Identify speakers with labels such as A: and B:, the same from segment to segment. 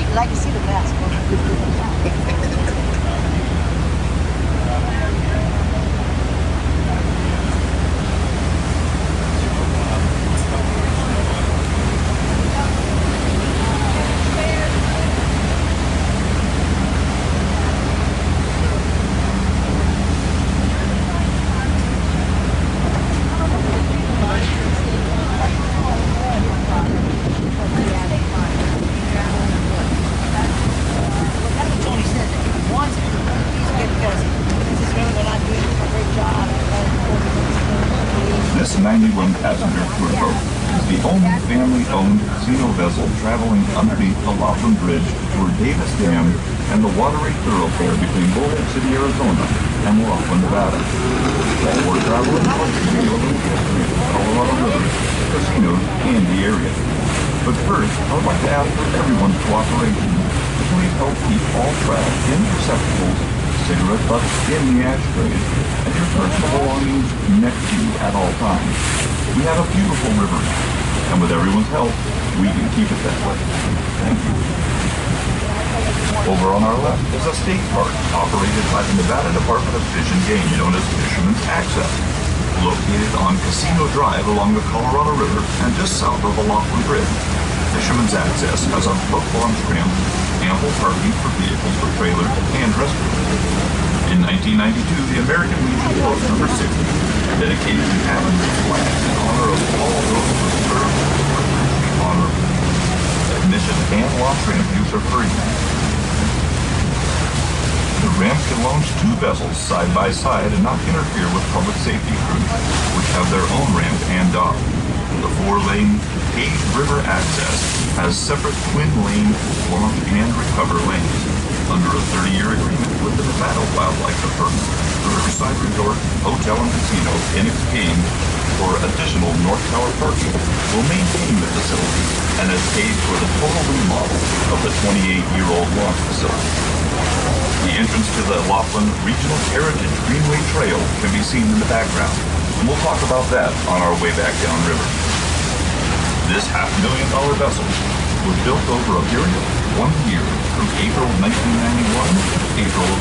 A: I'd like to see the mask.
B: This 91-passenger tour boat is the only family-owned casino vessel traveling underneath the Laughlin Bridge toward Davis Dam and the watery thoroughfare between Bullhead City, Arizona and Laughlin, Nevada. All were traveling on the Colorado River, casinos, and the area. But first, I would like to ask for everyone's cooperation to please help keep all trash in receptacles, cigarette butts in the ashtrays, and your personal belongings next to you at all times. We have a beautiful river, and with everyone's help, we can keep it that way. Thank you. Over on our left is a state park operated by the Nevada Department of Fish and Game, known as Fisherman's Access, located on Casino Drive along the Colorado River and just south of the Laughlin Bridge. Fisherman's Access has a boat launch ramp, ample parking for vehicles for trailers and restrooms. In 1992, the American Legion Post No. 60 dedicated an avenue flag in honor of all those who served honorably. Admission and launch ramp use are free. The ramp can launch two vessels side by side and not interfere with public safety crews, which have their own ramp and dock. The four-lane paved river access has separate twin-lane launch and recover lanes. Under a 30-year agreement with the Nevada Wildlife Department, the Riverside Resort Hotel and Casino, in exchange for additional North Tower parking, will maintain the facility and has paid for the total remodel of the 28-year-old launch facility. The entrance to the Laughlin Regional Heritage Greenway Trail can be seen in the background, and we'll talk about that on our way back downriver. This $500,000 vessel was built over a period of 1 year from April 1991 to April of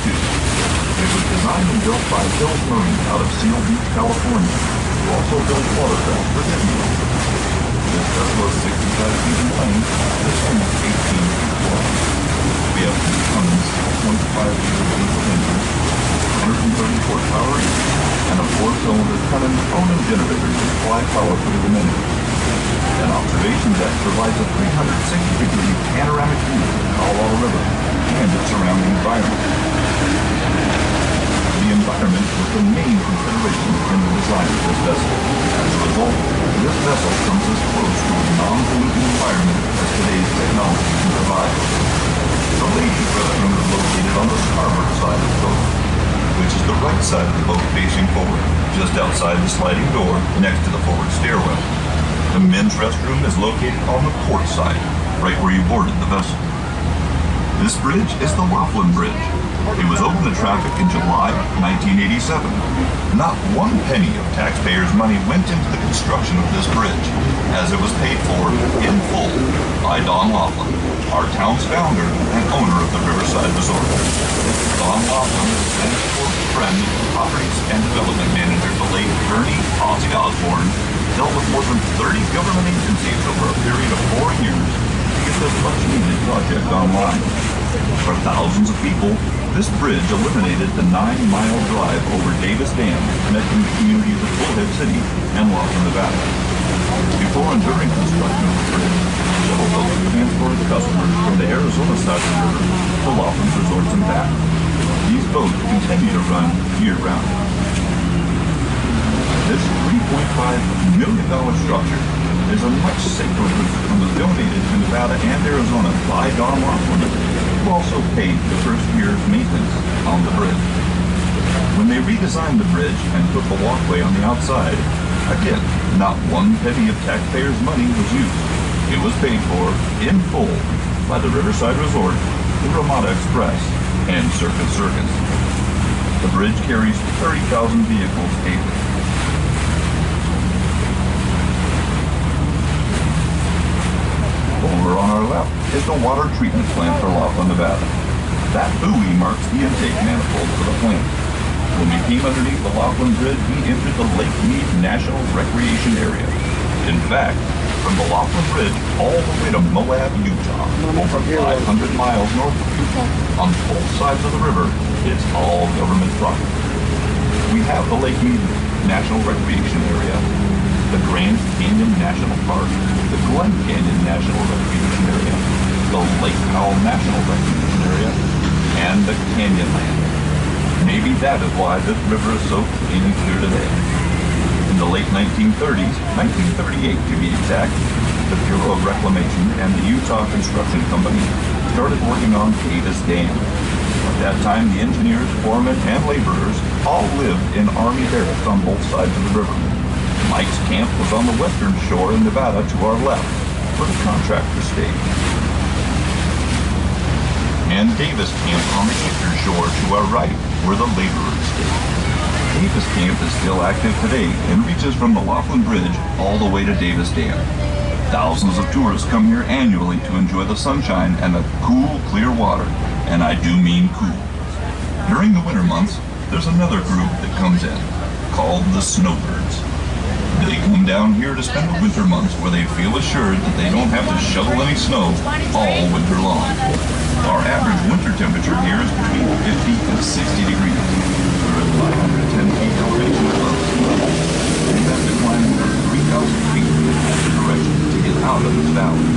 B: 1992. It was designed and built by Hills Marine out of Seal Beach, California, who also built watercraft for Disney. This vessel is 65 feet in length, this one is 18 feet long. We have 2 tons, 25-liter diesel engine, 130 horsepower each, and a 4-cylinder Cummins generator to supply power for the amenities. An observation deck provides a 360-degree panoramic view of the Colorado River and its surrounding environment. The environment was the main consideration in the design of this vessel. As a result, this vessel comes as close to a non-polluting environment as today's technology can provide. The ladies' restroom is located on the starboard side of the boat, which is the right side of the boat facing forward, just outside the sliding door next to the forward stairwell. The men's restroom is located on the port side, right where you boarded the vessel. This bridge is the Laughlin Bridge. It was opened to traffic in July 1987. Not 1 penny of taxpayers' money went into the construction of this bridge, as it was paid for in full by Don Laughlin, our town's founder and owner of the Riverside Resort. Don Laughlin is a close friend, properties and development manager, the late Bernie Ozzy Osborne, dealt with more than 30 government agencies over a period of 4 years to get this much-needed project online. For thousands of people, this bridge eliminated the 9-mile drive over Davis Dam, connecting the communities of Bullhead City and Laughlin, Nevada. Before and during construction of the bridge, shuttle boats transported customers from the Arizona side of the river to Laughlin's resorts and back. These boats continue to run year-round. This $3.5 million structure is a much safer route and was donated to Nevada and Arizona by Don Laughlin, who also paid the first year's maintenance on the bridge. When they redesigned the bridge and put the walkway on the outside, again, not 1 penny of taxpayers' money was used. It was paid for in full by the Riverside Resort, the Ramada Express, and Circus Circus. The bridge carries 30,000 vehicles daily. Over on our left is the water treatment plant for Laughlin, Nevada. That buoy marks the intake manifold for the plant. When we came underneath the Laughlin Bridge, we entered the Lake Mead National Recreation Area. In fact, from the Laughlin Bridge all the way to Moab, Utah, over 500 miles north of Utah, on both sides of the river, it's all government property. We have the Lake Mead National Recreation Area, the Grand Canyon National Park, the Glen Canyon National Recreation Area, the Lake Powell National Recreation Area, and the Canyonland. Maybe that is why this river is so clean and clear today. In the late 1930s, 1938 to be exact, the Bureau of Reclamation and the Utah Construction Company started working on Davis Dam. At that time, the engineers, foremen, and laborers all lived in Army barracks on both sides of the river. Mike's camp was on the western shore in Nevada to our left, where the contractors stayed. And Davis Camp on the eastern shore to our right, where the laborers stayed. Davis Camp is still active today and reaches from the Laughlin Bridge all the way to Davis Dam. Thousands of tourists come here annually to enjoy the sunshine and the cool, clear water, and I do mean cool. During the winter months, there's another group that comes in, called the snowbirds. They come down here to spend the winter months where they feel assured that they don't have to shovel any snow all winter long. Our average winter temperature here is between 50 and 60 degrees. We're at 510 feet elevation above sea level, and you have to climb over 3,000 feet in every direction to get out of this valley.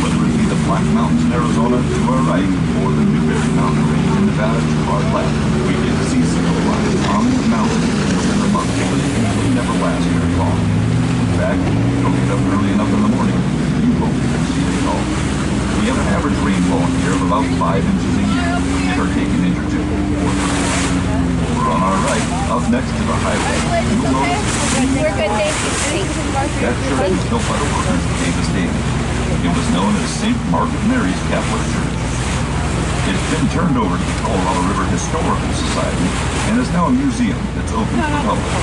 B: Whether it be the Black Mountains in Arizona to our right, or the Newberry Mountain Range in Nevada to our left, we get to see snow lines on these mountains in the winter months, but it usually never lasts very long. In fact, don't get up early enough in the morning, you won't see it at all. We have an average rainfall here of about 5 inches a year, give or take an inch or two. Over on our right, up next to the highway, you'll notice that church was built by the workers of Davis Dam. It was known as St. Margaret Mary's Catholic Church. It's been turned over to the Colorado River Historical Society and is now a museum that's open to the public.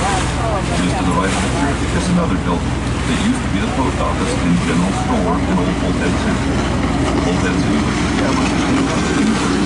B: Just to the right of the church is another building that used to be the post office and general store in Old Bullhead City. Bullhead City was established in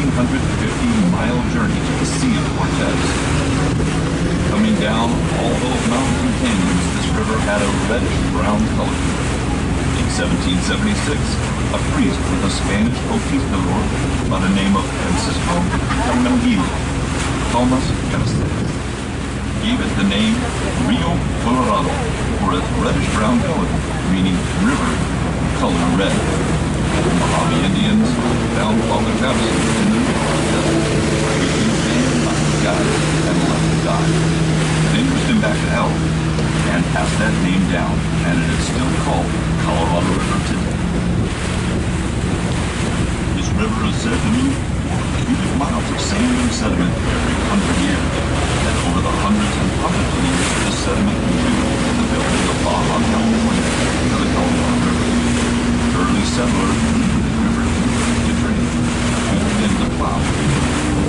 B: 1,450-mile journey to the Sea of Cortez. Coming down all those mountains and canyons, this river had a reddish-brown color. In 1776, a priest with a Spanish conquistador by the name of Francisco Thomas Castells, gave it the name Rio Colorado for its reddish-brown color, meaning river color red. The Mojave Indians found Father Travis in the desert, reaching sand by the sky and left to die. They pushed him back to hell and passed that name down, and it is still called Colorado River today. This river is said to move cubic miles of sand and sediment every 100 years, and over the hundreds and hundreds of years, this sediment contributed to the building of Baja California to the Colorado River. Early settlers used the river to drain, used it to plow.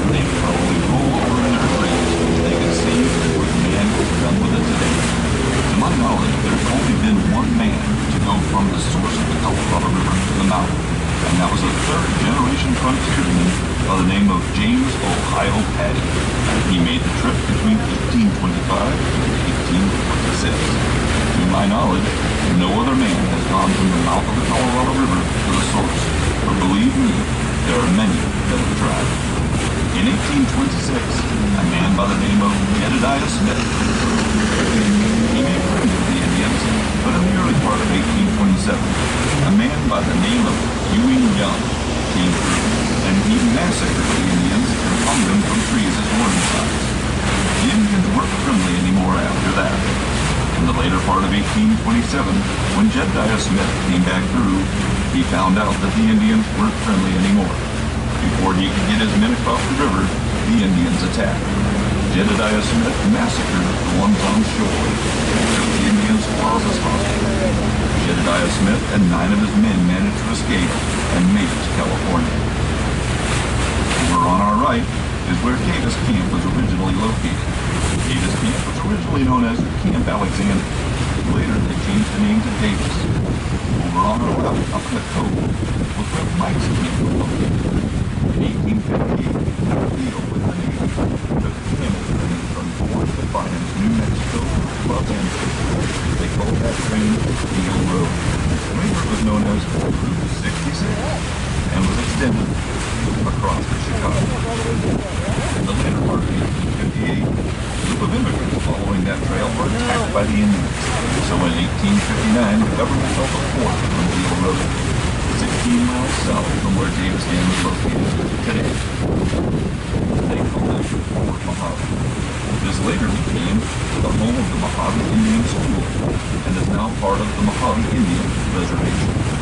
B: They probably roll over in their graves, which they could see what man has done with it today. To my knowledge, there's only been one man to go from the source of the Colorado River to the mouth, and that was a third-generation frontiersman by the name of James Ohio Patty. He made the trip between 1825 and 1826. To my knowledge, no other man has gone from the mouth of the Colorado River to the source, but believe me, there are many that have tried. In 1826, a man by the name of Jedediah Smith, he made friends with the Indians, but in the early part of 1827, a man by the name of Ewing Young came through, and he massacred the Indians and hung them from trees as warning signs. The Indians weren't friendly anymore after that. In the later part of 1827, when Jedediah Smith came back through, he found out that the Indians weren't friendly anymore. Before he could get his men across the river, the Indians attacked. Jedediah Smith massacred the ones on shore and took the Indians' claws as hostages. Jedediah Smith and 9 of his men managed to escape and made it to California. Over on our right is where Davis Camp was originally located. Davis Camp was originally known as Camp Alexander. Later they changed the name to Davis. Over on our left, up in the cove, was where Mike's camp was located. In 1858, Leo with the Navy took a camel train from Fort Defiance, New Mexico to Los Angeles. They called that train Eagle Road. Later it was known as Route 66 and was extended across to Chicago. In the later part of 1858, a group of immigrants following that trail were attacked by the Indians. So in 1859, the government built a fort on Eagle Road, 16 miles south from where Davis Dam is located today. They called it Fort Mojave. This later became the home of the Mojave Indian School and is now part of the Mojave Indian Reservation.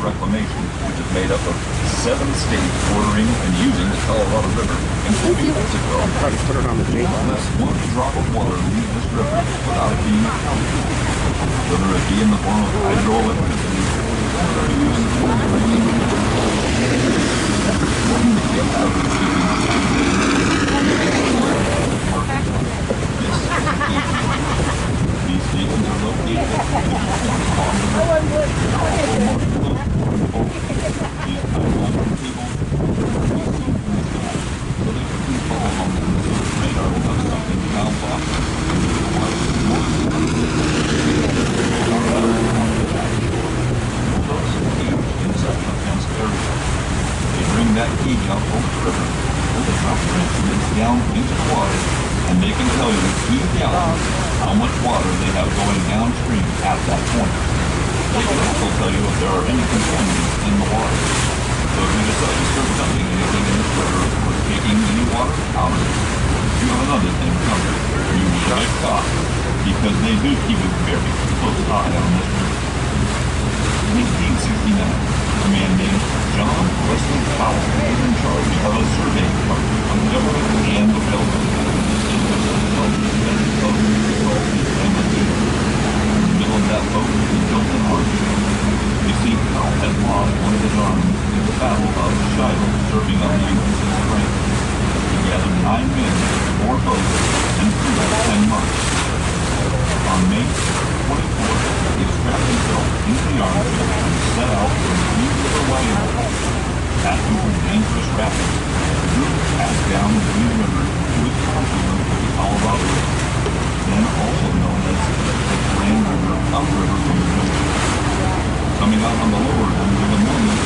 B: Reclamation, which is made up of 7 states bordering and using the Colorado River, including Mexico.
A: Try to put it on the table.
B: Unless one drop of water leaves this river without it being accounted for, whether it be in the form of hydroelectricity or used for drinking. These stations are located on the river. These high-voltage cables so they can follow along the radar without something malfunctioning. Inside the fenced area. They bring that cage out over the river, and they drop their instruments down into the water, and they can tell you each gallon how much water they have going downstream at that point. They can also tell you if there are any contaminants in the water. So if you decide to start dumping anything in this river or taking any water out of it, you have another thing coming. You will get caught, because they do keep a very close eye on this river. In 1869, a man named John Wesley Powell was in charge of a survey department on the government and the railroad. In the middle of that boat, he built an arch. You see, Powell had lost one of his arms in the Battle of Shiloh, serving on the USS Grant. He gathered 9 men, 4 boats, and flew 10 months. On May 24th, he strapped himself into the arch and set out from the Green River, Wyoming. Passing through dangerous rapids, the group passed down the Green River to its confluence with the Colorado River, then also known as the Grand River, upriver from the river. Coming out on the lower end of the mountain,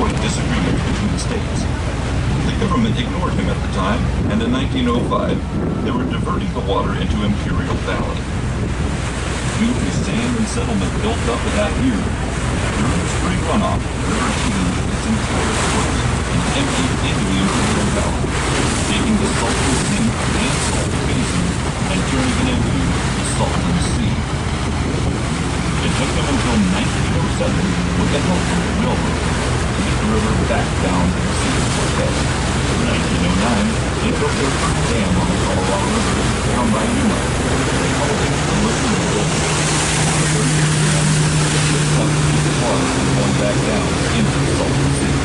B: sparked disagreement between the states. The government ignored him at the time, and in 1905, they were diverting the water into Imperial Valley. Due to sand and settlement built up in that year, during the spring runoff, the river changed its entire course and emptied into the Imperial Valley, taking the Salton Sink and Salton Basin and turning it into the Salton Sea. It took them until 1907, with the help of the railroad, to get the river back down to the Sea's bed. In 1909, they built their first dam on the Colorado River down by Yuma. They called it the Laughlin Dam. The 30-year dam lifts up to keep the water from going back down into the Salton Sea.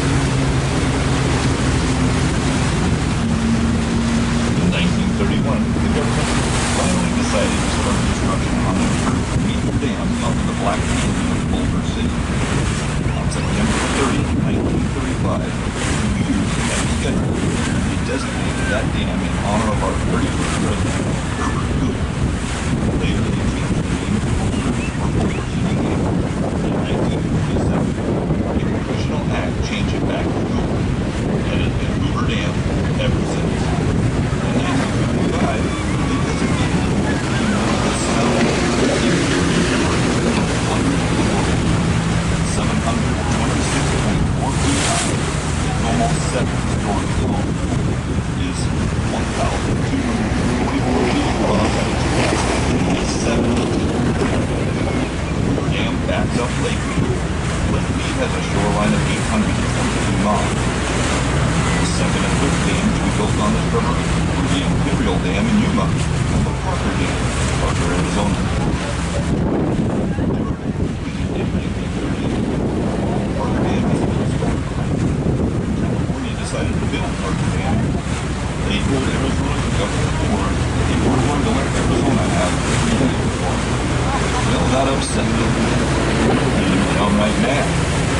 B: In 1931, the government finally decided to start construction on the first major dam up in the Black Canyon of Boulder City. On September 30, 1935, 2 years ahead of schedule, they designated that dam in honor of our 31st president, Herbert Hoover. Later, they changed the name to Boulder City Dam. In 1947, a congressional act changed it back to Hoover, and it has been Hoover Dam ever since. In 1955, they designated it as being one of the 7 wonders of the world. 726.4 feet high, it's almost 7 stories long, is 1,244 feet across, and is 7 Hoover Dam backs up Lake Mead. Lake Mead has a shoreline of 822 miles. The second and third dams to be built on this river were the Imperial Dam in Yuma and the Parker Dam in Parker, Arizona. In 1938, Parker Dam is still started. California decided to build Parker Dam. They told Arizona's government board that they weren't going to let Arizona have the water. Well, that upset them. They were downright mad.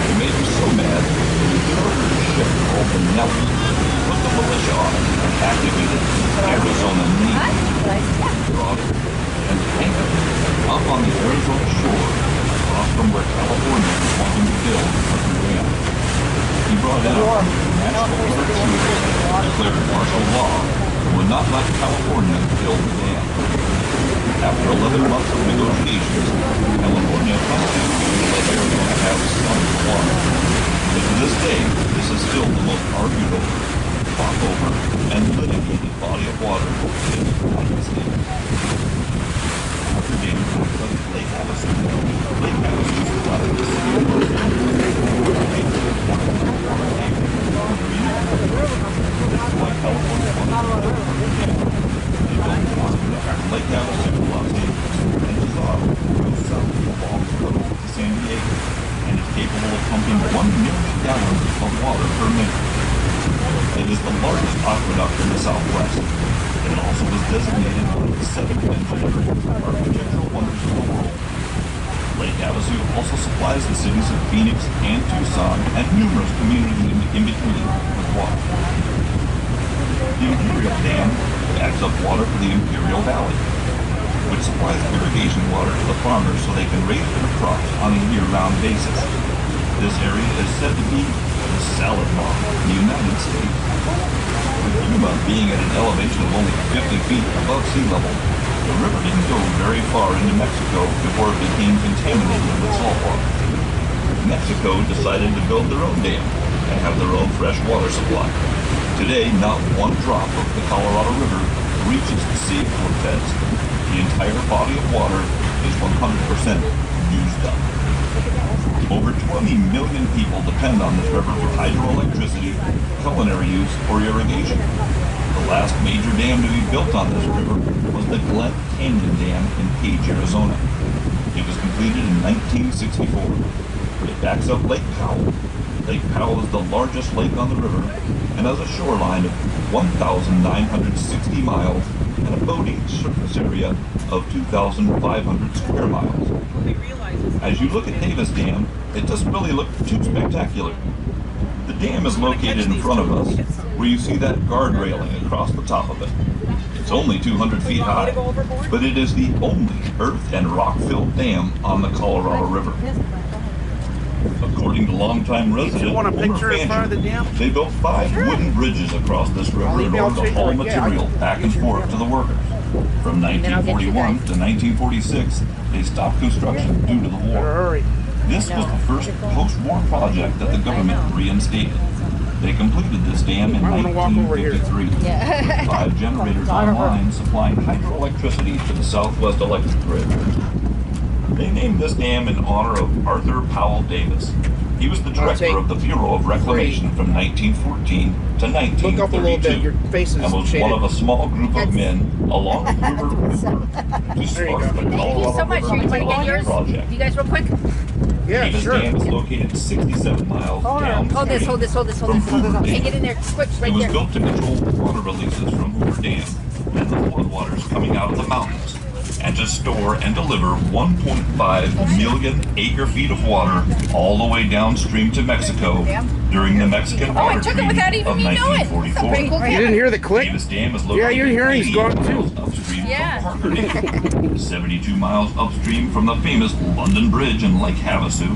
B: It made them so mad that the governor ship called the Nelly put the militia on it and activated the Arizona Navy. Brought it and anchored it up on the Arizona shore across from where California was wanting to build Parker Dam. He brought in a national emergency and declared martial law and would not let California build the dam. After 11 months of negotiations, California finally agreed to let Arizona have some water. But to this day, this is still the most argued over, fought over, and litigated body of water in the United States. Parker Dam backs up Lake Havasu. Lake Havasu supplies the city of Parker. This is why California wanted to build Parker Dam. They built from Lake Havasu to Los Angeles and dissolved goes south along the coast to San Diego and is capable of pumping 1 million gallons of water per minute. It is the largest aqueduct in the Southwest. It also was designated one of the 7 engineering architectural wonders of the world. Lake Havasu also supplies the cities of Phoenix and Tucson and numerous communities in between with water. The Imperial Dam backs up water for the Imperial Valley, which supplies irrigation water to the farmers so they can raise their crops on a year-round basis. This area is said to be the salad bomb in the United States. With Yuma being at an elevation of only 50 feet above sea level, the river didn't go very far into Mexico before it became contaminated with salt water. Mexico decided to build their own dam and have their own fresh water supply. Today, not one drop of the Colorado River reaches the Sea of Cortez. The entire body of water is 100% used up. Over 20 million people depend on this river for hydroelectricity, culinary use, or irrigation. The last major dam to be built on this river was the Glen Canyon Dam in Page, Arizona. It was completed in 1964. It backs up Lake Powell. Lake Powell is the largest lake on the river and has a shoreline of 1,960 miles and a boating surface area of 2,500 square miles. As you look at Davis Dam, it doesn't really look too spectacular. The dam is located in front of us, where you see that guard railing across the top of it. It's only 200 feet high, but it is the only earth and rock-filled dam on the Colorado River. According to longtime resident
A: want a
B: Homer
A: picture in front of the
B: Fancher,
A: dam?
B: they built 5 wooden bridges across this river in order to haul material back and forth to the workers. From 1941 to 1946, they stopped construction due to the war.
A: Hurry.
B: This was the first post-war project that the government reinstated. They completed this dam in 1953, with 5 generators online supplying hydroelectricity to the Southwest Electric Grid. They named this dam in honor of Arthur Powell Davis. He was the director of the Bureau of Reclamation from 1914 to 1932,
A: Look up a little bit. Your face is
B: and was
A: shaded.
B: one of a small group of men along the river to start the
C: Thank you so much. Are you going to get yours?
B: project.
C: You guys real quick?
A: Yeah,
B: Davis
A: sure.
B: Dam is located 67 miles downstream.
C: Hold this. Hey, get in there. Quick,
B: It
C: right
B: was
C: there.
B: built to control water releases from Hoover Dam and the floodwaters coming out of the mountains, and to store and deliver 1.5 million acre-feet of water all the way downstream to Mexico during the Mexican Water
C: took it
B: Treaty
C: without even
B: of
C: me knowing.
B: 1944.
A: You didn't hear the click?
B: Davis Dam is located
A: Yeah, your hearing's gone too.
B: upstream
C: Yeah.
B: from Parker Dam, 72 miles upstream from the famous London Bridge in Lake Havasu,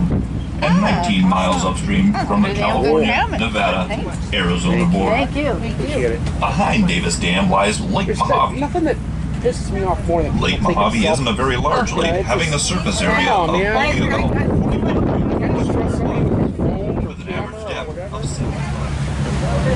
B: and 19 miles upstream from the California, Nevada, Arizona border.
C: Thank you.
A: Appreciate it.
B: Behind Davis Dam lies Lake
A: There's
B: Mojave.
A: nothing that pisses me off more than
B: Lake
A: people think
B: Mojave
A: it's
B: isn't a very large
A: Yeah,
B: lake,
A: it's
B: having a
A: just-
B: surface area
A: Oh,
B: of
A: man.
B: only about 41
A: self-
B: with an average depth of 7.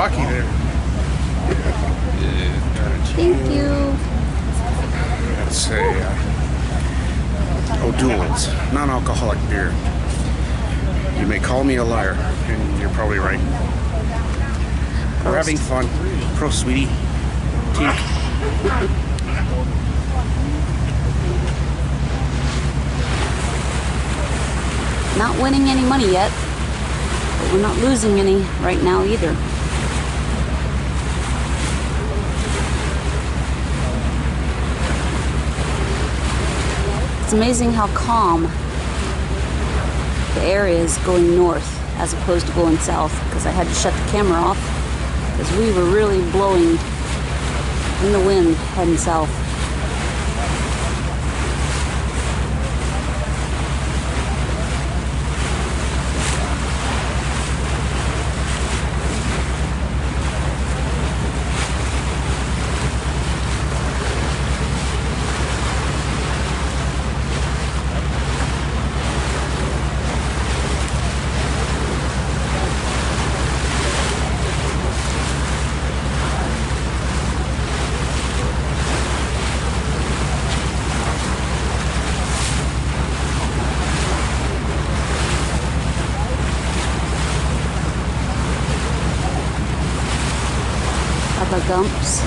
A: Rocky there.
D: Thank you.
A: That's a O'Doul's non-alcoholic beer. You may call me a liar, and you're probably right. We're having fun. Pro, sweetie. Tink.
D: Not winning any money yet, but we're not losing any right now either. It's amazing how calm the area is going north as opposed to going south, because I had to shut the camera off because we were really blowing in the wind heading south. Gumps.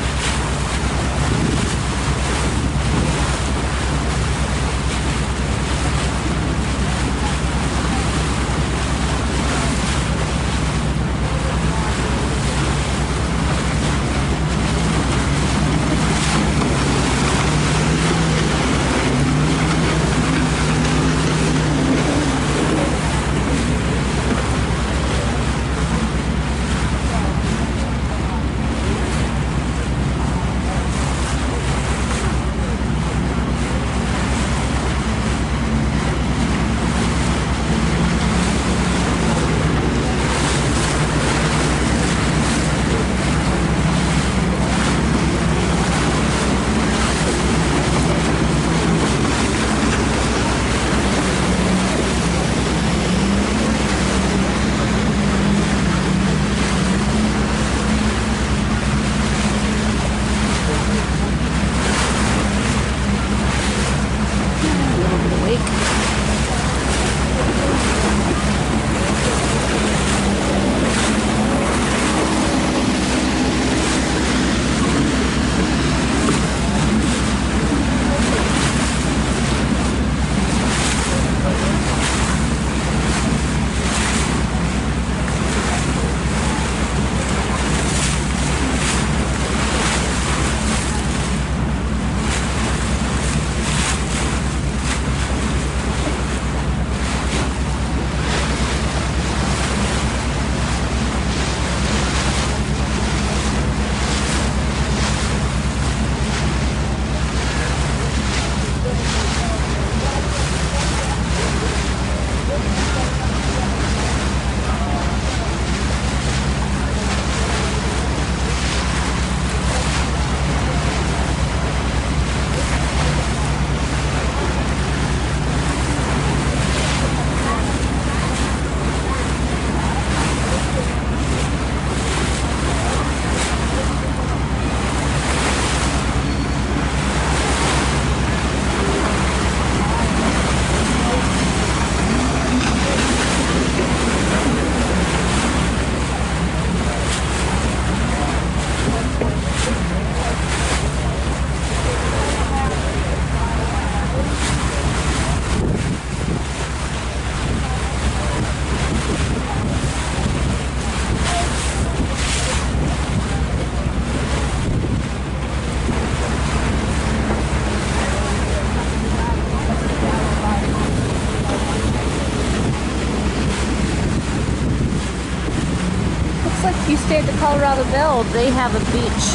D: If you stay at the Colorado Belle, they have a beach.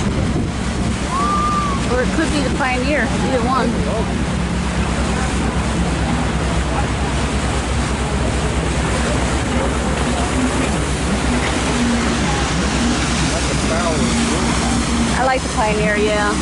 D: Or it could be the Pioneer, either one. I like the Pioneer, yeah.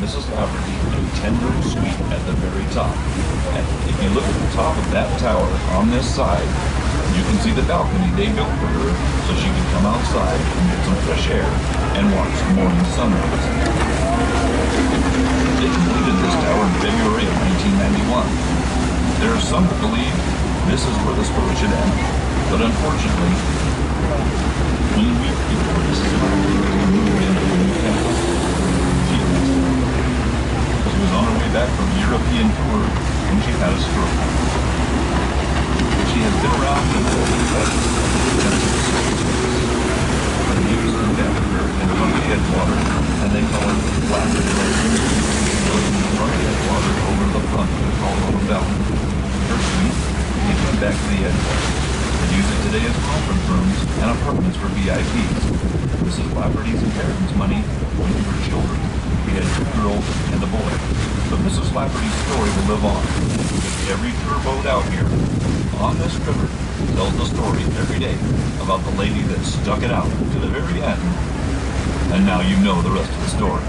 B: Mrs. Lafferty a tender suite at the very top. And if you look at the top of that tower on this side, you can see the balcony they built for her so she could come outside and get some fresh air and watch the morning sunrise. They completed this tower in February of 1991. There are some who believe this is where the story should end, but unfortunately, only a week before this is moved into a new temple, she passed away. She was on her way back from a European tour when she had a stroke. She has been around in the neighbors condemned her in Funky Edgewater, and they call it Laughlin. Funky Edgewater over the front of the Colorado Valley. Her suite, they went back to the Edgewater. They use it today as conference rooms and apartments for VIPs. Mrs. Lafferty's inheritance money went to her children. We had 2 girls and a boy. But Mrs. Lafferty's story will live on. Because every tour boat out here on this river tells the story every day about the lady that stuck it out to the very end. And now you know the rest of the story.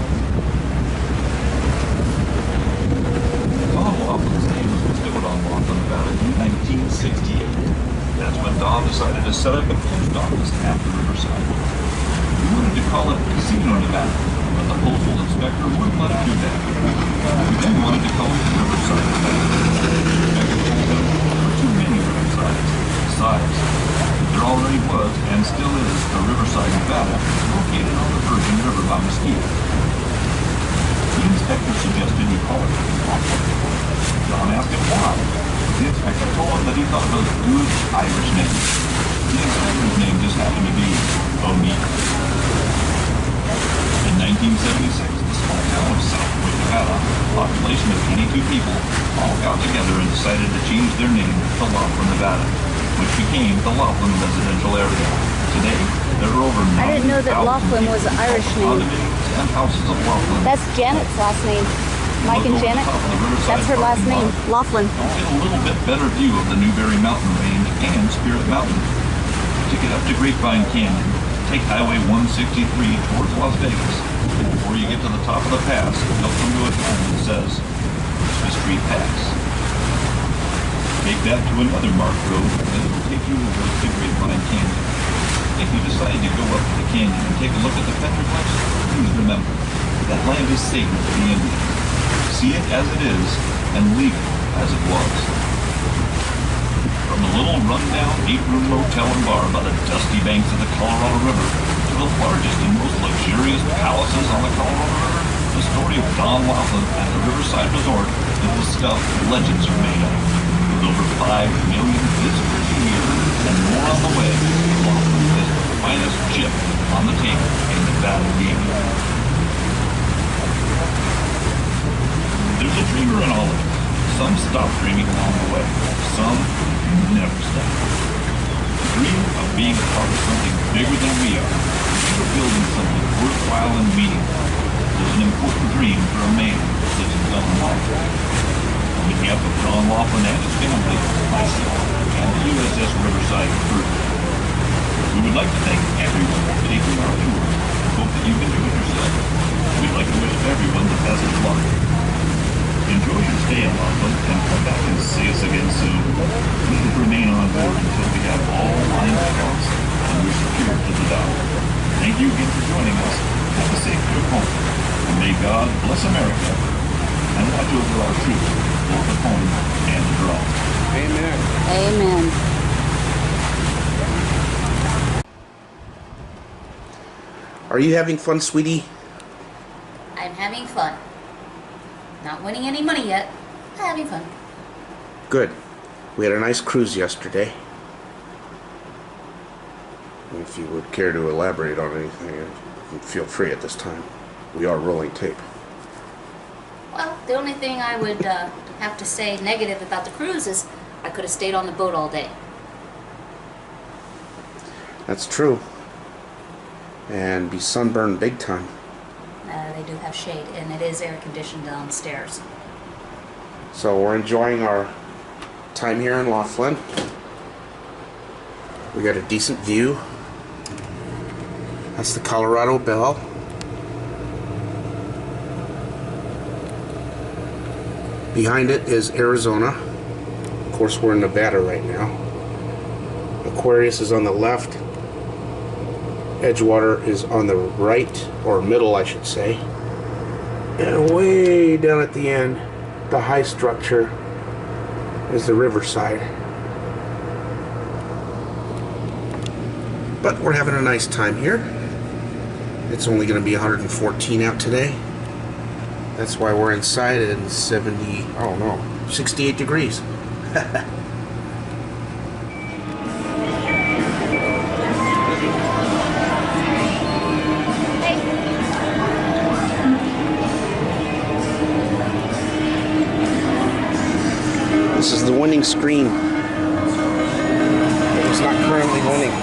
B: Don Laughlin's name was bestowed on Laughlin, Nevada in 1968. That's when Don decided to set up a post office at the riverside. We wanted to call it Casino Nevada, but the postal inspector wouldn't let him do that. We then wanted to call it Riverside Nevada. The inspector told him there were too many riversides. Besides, there already was, and still is, a Riverside Nevada located on the Virgin River by Mesquite. The inspector suggested he call it Laughlin. Don asked him why. The inspector told him that he thought it was a good Irish name. The inspector's name just happened to be O'Neill. In 1976, the small town of Southwood, Nevada, a population of 82 people, all got together and decided to change their name to Laughlin, Nevada, which became the Laughlin residential area. Today, there are over 9,000
D: I didn't know that Laughlin was an Irish name.
B: and houses of Laughlin.
D: That's Janet's last name. Mike and Janet. That's her last name, Laughlin.
B: I'll get a little bit better view of the Newberry Mountain Range and Spirit Mountain. To get up to Grapevine Canyon, take Highway 163 towards Las Vegas. Before you get to the top of the pass, you'll come to a sign that says Christmas Tree Pass. Take that to another marked road, and it will take you over to Grapevine Canyon. If you decide to go up to the canyon and take a look at the petroglyphs, please remember that land is sacred to the Indians. See it as it is, and leave it as it was. From a little rundown 8-room motel and bar by the dusty banks of the Colorado River to the largest and most luxurious palaces on the Colorado River, the story of Don Laughlin at the Riverside Resort is the stuff legends are made of. With over 5 million visitors a year and more on the way, Laughlin is the finest chip on the table in Nevada gaming. There's a dreamer in all of us. Some stop dreaming along the way. Some never stop. The dream of being a part of something bigger than we are. We're building something worthwhile and meaningful. There's an important dream for a man such as Don Laughlin. On behalf of Don Laughlin and his family, myself, and the USS Riverside crew, we would like to thank everyone for taking our tour. Hope that you've enjoyed yourself. We'd like to wish everyone the best of luck. Enjoy your stay in Laughlin and come back and see us again soon. Please remain on board until we have all lines crossed and we're secured to the dock. Thank you again for joining us. Have a safe trip home. And may God bless America and watch over our troops, both at home and abroad.
A: Amen.
D: Amen.
A: Are you having fun, sweetie?
C: I'm having fun. Not winning any money yet. Having fun.
A: Good. We had a nice cruise yesterday. If you would care to elaborate on anything, feel free at this time. We are rolling tape.
C: Well, the only thing I would have to say negative about the cruise is I could have stayed on the boat all day.
A: That's true. And be sunburned big time.
C: They do have shade, and it is air conditioned downstairs.
A: So we're enjoying our time here in Laughlin. We got a decent view. That's the Colorado Belle. Behind it is Arizona. Of course, we're in Nevada right now. Aquarius is on the left. Edgewater is on the right, or middle, I should say. And way down at the end, the high structure is the riverside. But we're having a nice time here. It's only going to be 114 out today. That's why we're inside at 70, I don't know, 68 degrees. This is the winning screen. It's not currently winning.